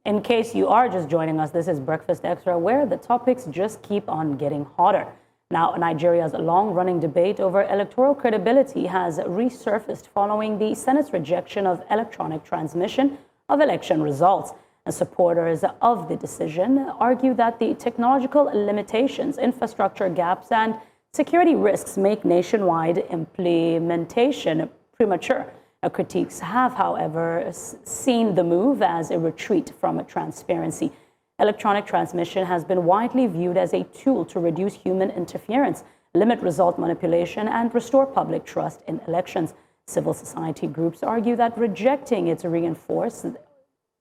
In case you are just joining us, this is Breakfast Extra, where the topics just keep on getting hotter. Now, Nigeria's long-running debate over electoral credibility has resurfaced following the Senate's rejection of electronic transmission of election results. And supporters of the decision argue that the technological limitations, infrastructure gaps, and security risks make nationwide implementation premature. Critics have, however, seen the move as a retreat from transparency. Electronic transmission has been widely viewed as a tool to reduce human interference, limit result manipulation, and restore public trust in elections. Civil society groups argue that rejecting it reinforces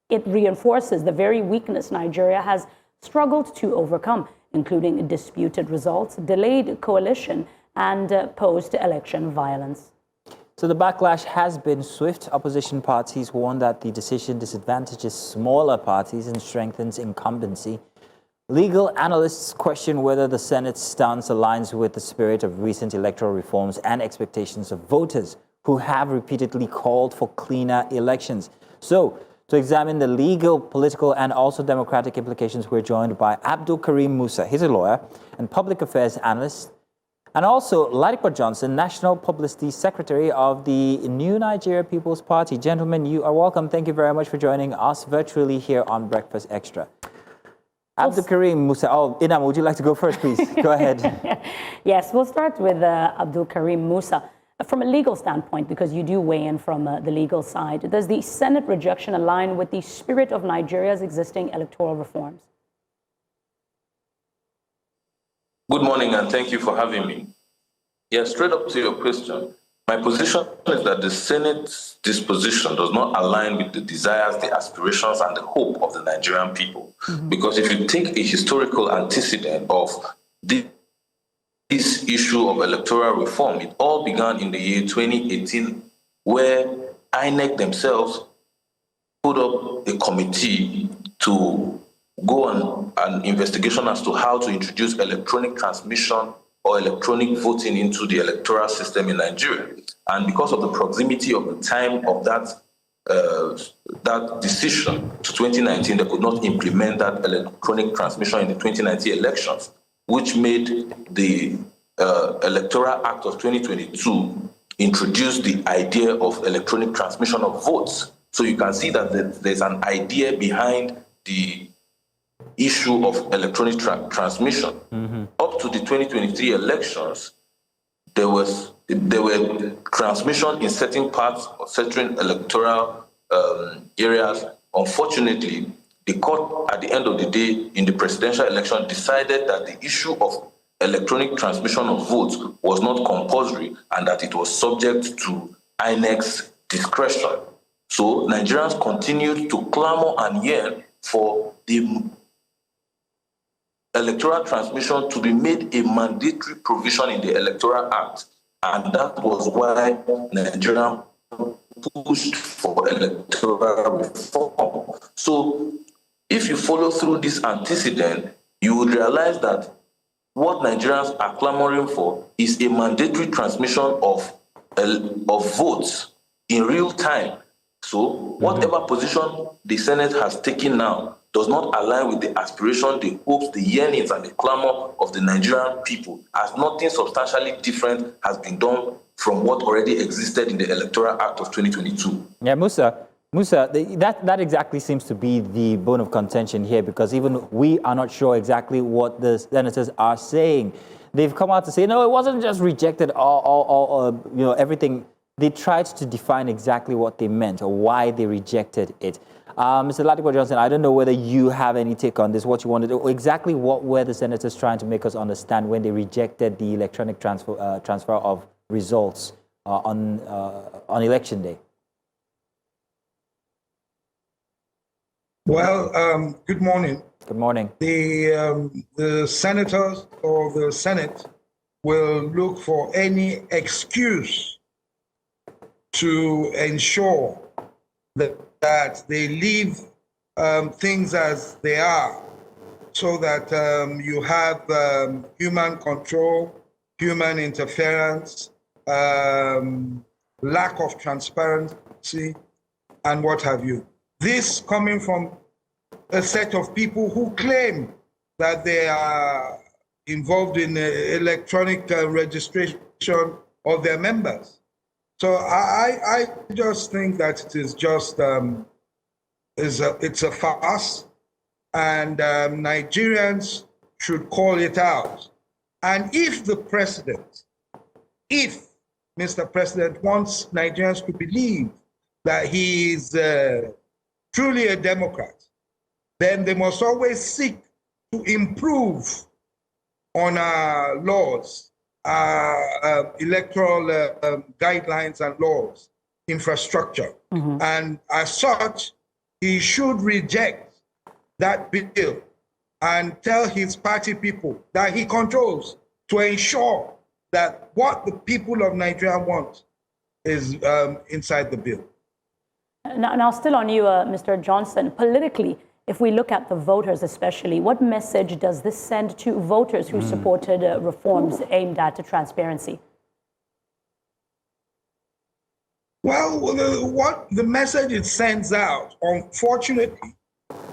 the very weakness Nigeria has struggled to overcome, including disputed results, delayed coalition, and post-election violence. So the backlash has been swift. Opposition parties warn that the decision disadvantages smaller parties and strengthens incumbency. Legal analysts question whether the Senate's stance aligns with the spirit of recent electoral reforms and expectations of voters who have repeatedly called for cleaner elections. So, to examine the legal, political, and also democratic implications, we're joined by Abdulkareem Musa. He's a lawyer and public affairs analyst, and also Ladipo Johnson, National Publicity Secretary of the New Nigeria People's Party. Gentlemen, you are welcome. Thank you very much for joining us virtually here on Breakfast Extra. Abdulkareem Musa. Oh, Inam, would you like to go first, please? Go ahead. Yes, we'll start with Abdulkareem Musa. From a legal standpoint, because you do weigh in from the legal side, does the Senate rejection align with the spirit of Nigeria's existing electoral reforms? Good morning, and thank you for having me. Yes, straight up to your question, my position is that the Senate's disposition does not align with the desires, the aspirations, and the hope of the Nigerian people. Because if you take a historical antecedent of this issue of electoral reform, it all began in the year 2018, where INEC themselves put up a committee to go on an investigation as to how to introduce electronic transmission or electronic voting into the electoral system in Nigeria. And because of the proximity of the time of that decision to 2019, they could not implement that electronic transmission in the 2019 elections, which made the Electoral Act of 2022 introduce the idea of electronic transmission of votes. So you can see that there's an idea behind the issue of electronic transmission. Up to the 2023 elections, there were transmission in certain parts of certain electoral areas. Unfortunately, the court, at the end of the day, in the presidential election, decided that the issue of electronic transmission of votes was not compulsory and that it was subject to INEC's discretion. So Nigerians continued to clamor and yearn for the electoral transmission to be made a mandatory provision in the Electoral Act. And that was why Nigeria pushed for electoral reform. So if you follow through this antecedent, you would realize that what Nigerians are clamoring for is a mandatory transmission of votes in real time. So whatever position the Senate has taken now does not align with the aspiration, the hopes, the yearnings, and the clamor of the Nigerian people, as nothing substantially different has been done from what already existed in the Electoral Act of 2022. Yeah, Musa, that exactly seems to be the bone of contention here, because even we are not sure exactly what the senators are saying. They've come out to say, no, it wasn't just rejected or everything. They tried to define exactly what they meant or why they rejected it. Mr. Ladipo Johnson, I don't know whether you have any take on this, what you wanted, or exactly what were the senators trying to make us understand when they rejected the electronic transfer of results on election day? Well, good morning. Good morning. The senators or the Senate will look for any excuse to ensure that they leave things as they are, so that you have human control, human interference, lack of transparency, and what have you. This coming from a set of people who claim that they are involved in electronic registration of their members. So I just think that it is just it's a farce, and Nigerians should call it out. And if Mr. President wants Nigerians to believe that he is truly a Democrat, then they must always seek to improve on our laws, electoral guidelines and laws, infrastructure. And as such, he should reject that bill and tell his party people that he controls to ensure that what the people of Nigeria want is inside the bill. Now, still on you, Mr. Johnson, politically, if we look at the voters especially, what message does this send to voters who supported reforms aimed at transparency? Well, what the message it sends out, unfortunately,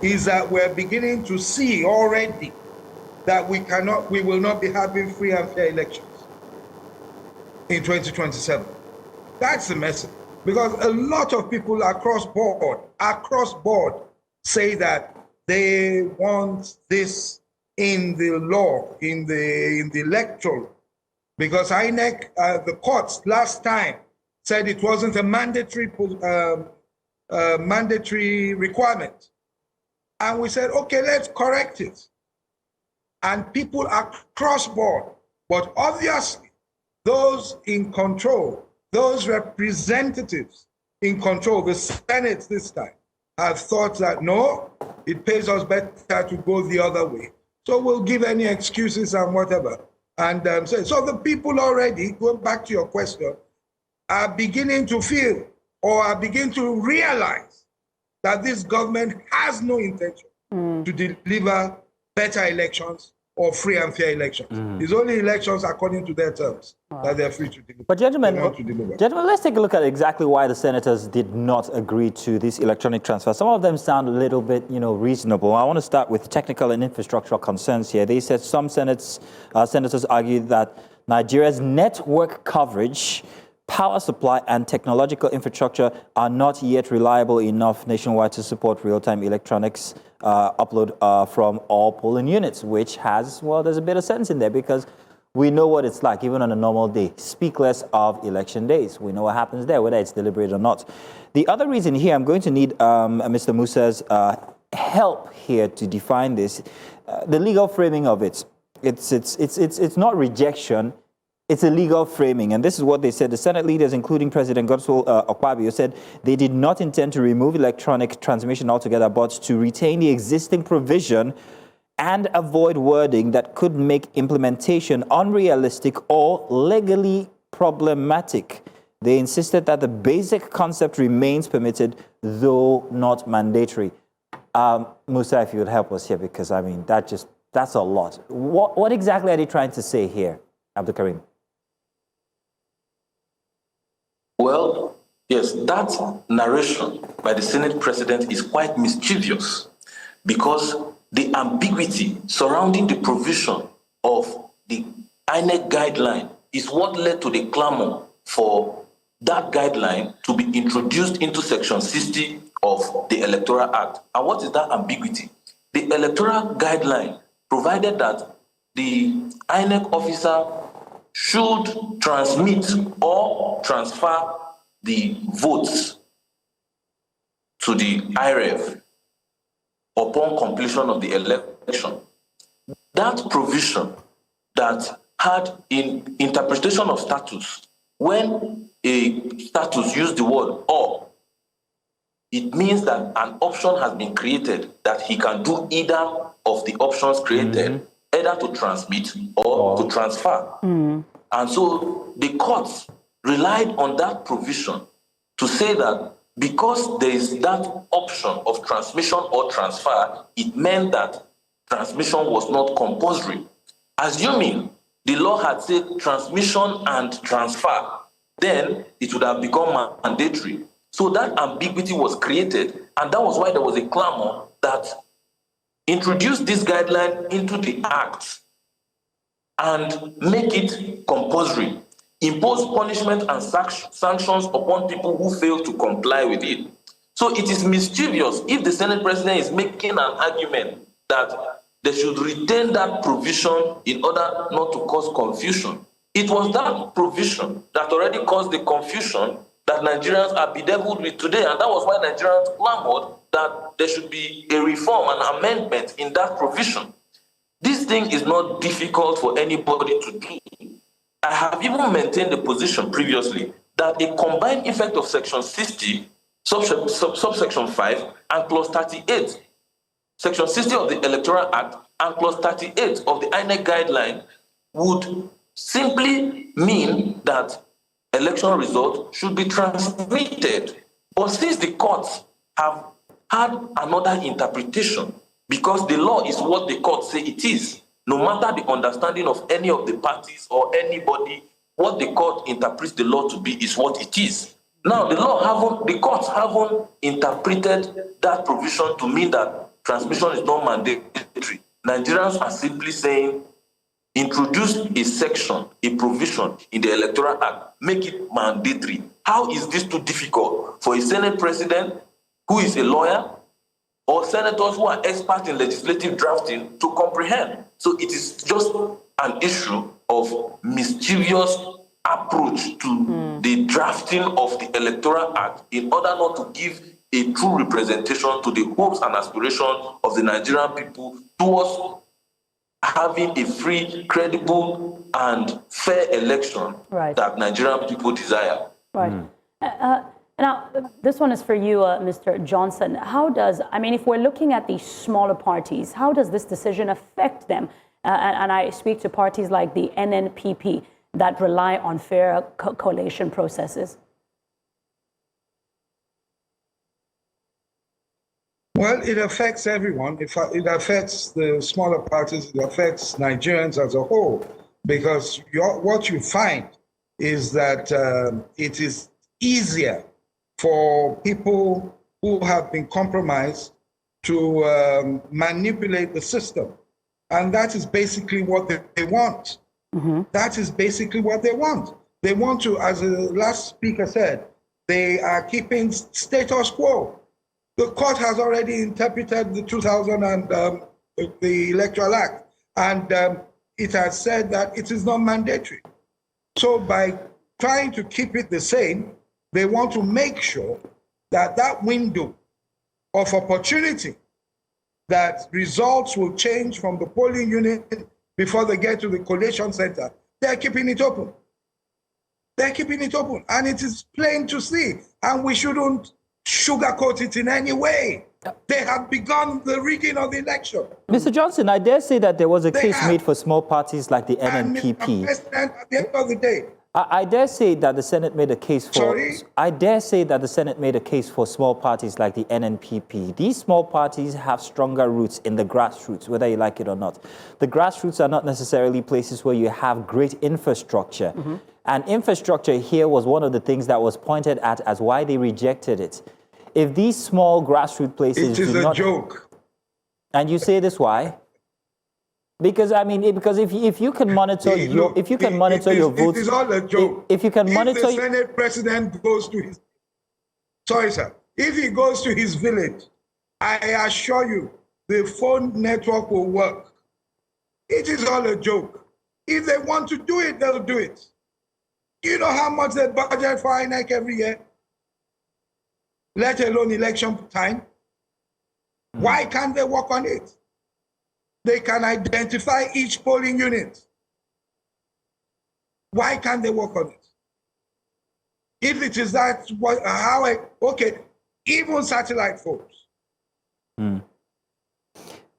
is that we're beginning to see already that we will not be having free and fair elections in 2027. That's the message. Because a lot of people across board, say that they want this in the law, in the electoral. Because INEC, the courts last time said it wasn't a mandatory requirement. And we said, okay, let's correct it. And people are cross-board. But obviously, those in control, those representatives in control, the Senate this time, have thought that, no, it pays us better to go the other way. So we'll give any excuses and whatever. And so the people already, going back to your question, are beginning to feel or are beginning to realize that this government has no intention to deliver better elections or free and fair elections. It's only elections according to their terms that they're free to deliver. But gentlemen, let's take a look at exactly why the senators did not agree to this electronic transfer. Some of them sound a little bit, reasonable. I want to start with technical and infrastructural concerns here. They said some senators argued that Nigeria's network coverage, power supply, and technological infrastructure are not yet reliable enough nationwide to support real-time electronics upload from all polling units, which has, well, there's a bit of sense in there because we know what it's like, even on a normal day. Speak less of election days. We know what happens there, whether it's deliberate or not. The other reason here, I'm going to need Mr. Musa's help here to define this. The legal framing of it. It's not rejection. It's a legal framing, and this is what they said. The Senate leaders, including President Godswill Akpabio, said they did not intend to remove electronic transmission altogether, but to retain the existing provision and avoid wording that could make implementation unrealistic or legally problematic. They insisted that the basic concept remains permitted, though not mandatory. Musa, if you would help us here, because, I mean, that's a lot. What exactly are they trying to say here, Abdulkareem? Well, yes, that narration by the Senate President is quite mischievous because the ambiguity surrounding the provision of the INEC guideline is what led to the clamor for that guideline to be introduced into Section 60 of the Electoral Act. And what is that ambiguity? The Electoral guideline provided that the INEC officer should transmit or transfer the votes to the IREV upon completion of the election. That provision that had in interpretation of status, when a status used the word or, it means that an option has been created that he can do either of the options created, either to transmit or to transfer. And so the courts relied on that provision to say that because there is that option of transmission or transfer, it meant that transmission was not compulsory. Assuming the law had said transmission and transfer, then it would have become mandatory. So that ambiguity was created, and that was why there was a clamor that introduce this guideline into the Act and make it compulsory, impose punishment and sanctions upon people who fail to comply with it. So it is mischievous if the Senate President is making an argument that they should retain that provision in order not to cause confusion. It was that provision that already caused the confusion that Nigerians are bedeviled with today, and that was why Nigerians clamored that there should be a reform, an amendment in that provision. This thing is not difficult for anybody to do. I have even maintained the position previously that a combined effect of Section 60, subsection 5, and clause 38, Section 60 of the Electoral Act and clause 38 of the INEC guideline would simply mean that election results should be transmitted. But since the courts have had another interpretation, because the law is what the courts say it is, no matter the understanding of any of the parties or anybody, what the court interprets the law to be is what it is. Now, the courts haven't interpreted that provision to mean that transmission is not mandatory. Nigerians are simply saying, introduce a section, a provision in the Electoral Act, make it mandatory. How is this too difficult for a Senate President who is a lawyer or senators who are experts in legislative drafting to comprehend? So it is just an issue of mischievous approach to the drafting of the Electoral Act in order not to give a true representation to the hopes and aspirations of the Nigerian people towards having a free, credible, and fair election that Nigerian people desire. Right. Now, this one is for you, Mr. Johnson. How does, if we're looking at these smaller parties, how does this decision affect them? And I speak to parties like the NNPP that rely on fair collation processes. Well, it affects everyone. It affects the smaller parties. It affects Nigerians as a whole, because what you find is that it is easier for people who have been compromised to manipulate the system. And that is basically what they want. Mm-hmm. That is basically what they want. They want to, as the last speaker said, they are keeping status quo. The court has already interpreted the 2000 and the Electoral Act, and it has said that it is not mandatory. So by trying to keep it the same, they want to make sure that that window of opportunity, that results will change from the polling unit before they get to the collation center, they're keeping it open. They're keeping it open, and it is plain to see, and we shouldn't sugarcoat it in any way. They have begun the rigging of the election. Mr. Johnson, I dare say that there was a case made for small parties like the NNPP. At the end of the day, I dare say that the Senate made a case for. Sorry? I dare say that the Senate made a case for small parties like the NNPP. These small parties have stronger roots in the grassroots, whether you like it or not. The grassroots are not necessarily places where you have great infrastructure. Mm-hmm. And infrastructure here was one of the things that was pointed at as why they rejected it. If these small grassroots places it is a joke. And you say this why? Because because if you can monitor your votes, it is all a joke. If you can monitor, if the Senate President goes to his, if he goes to his village, I assure you, the phone network will work. It is all a joke. If they want to do it, they'll do it. You know how much they budget for INEC every year? Let alone election time. Why can't they work on it? They can identify each polling unit. Why can't they work on it? If it is that, even satellite phones.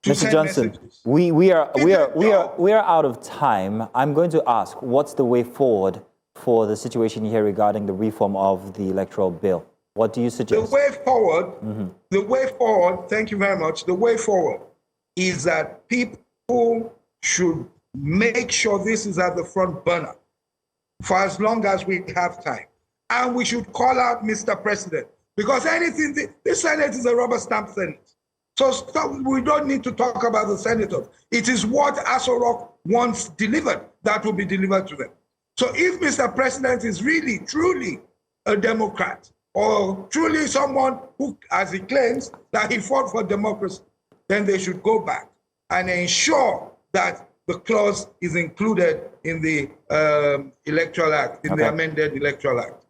Mr. Johnson, messages. we are out of time. I'm going to ask, what's the way forward for the situation here regarding the reform of the electoral bill? What do you suggest? The way forward, thank you very much. The way forward is that people should make sure this is at the front burner for as long as we have time. And we should call out Mr. President, because this Senate is a rubber stamp Senate. So we don't need to talk about the senators. It is what Aso Rock wants delivered that will be delivered to them. So if Mr. President is really, truly a Democrat, or truly someone who, as he claims, that he fought for democracy, then they should go back and ensure that the clause is included in the Electoral Act, in the amended Electoral Act.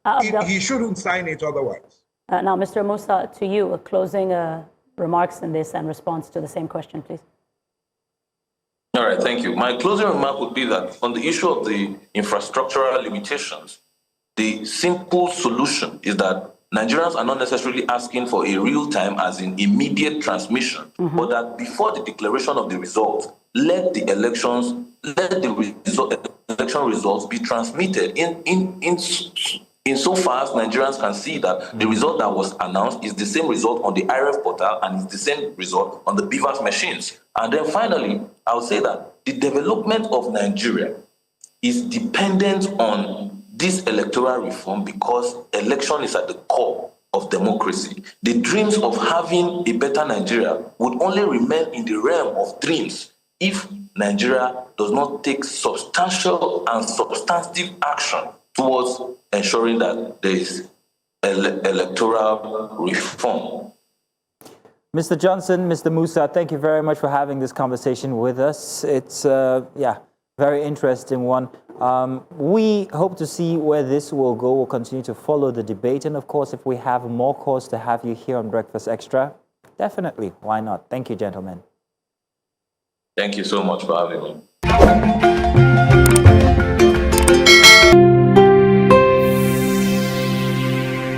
He shouldn't sign it otherwise. Now, Mr. Musa, to you, closing remarks in this and response to the same question, please. All right, thank you. My closing remark would be that on the issue of the infrastructural limitations, the simple solution is that Nigerians are not necessarily asking for a real-time, as in immediate transmission, but that before the declaration of the results, let the election results be transmitted insofar as Nigerians can see that the result that was announced is the same result on the IRF portal and is the same result on the BVAS machines. And then finally, I would say that the development of Nigeria is dependent on this electoral reform because election is at the core of democracy. The dreams of having a better Nigeria would only remain in the realm of dreams if Nigeria does not take substantial and substantive action towards ensuring that there is electoral reform. Mr. Johnson, Mr. Musa, thank you very much for having this conversation with us. It's, very interesting one. We hope to see where this will go. We'll continue to follow the debate. And of course, if we have more cause to have you here on Breakfast Extra, definitely, why not? Thank you, gentlemen. Thank you so much for having me.